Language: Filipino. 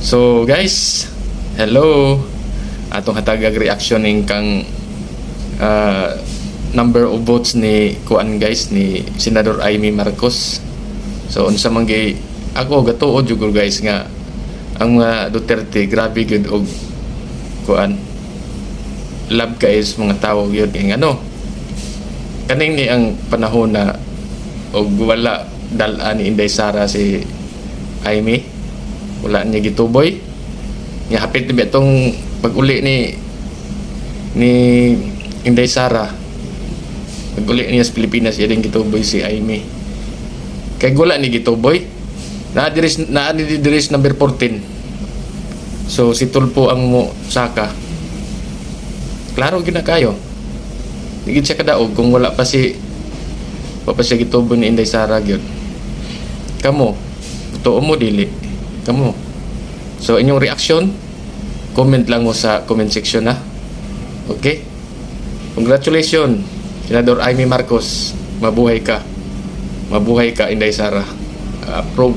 So guys, hello. Atong hatagag reaction ning kang number of votes ni kuan guys ni Senador Amy Marcos. So unsa man gay ako gatuod jud guys nga ang mga Duterte grabe gyud og kuan love guys mga tao gyud kay ano kaning ni ang panahon na og wala dal-an ni Inday Sara si Amy, wala niya gituboy nga hapit na itong pag-uli ni Inday Sara, pag-uli niya sa Pilipinas iya din gituboy si Amy kay wala ni gituboy na diris number 14. So si Tulpo ang mo saka klaro gina kayo digid siya kadaog kung wala pa siya gituboy ni Inday Sara gyud kamo tuo mo dili kamo. So inyong reaction comment lang mo sa comment section na. Okay, congratulations Senador Amy Marcos, mabuhay ka Inday Sara. Approve.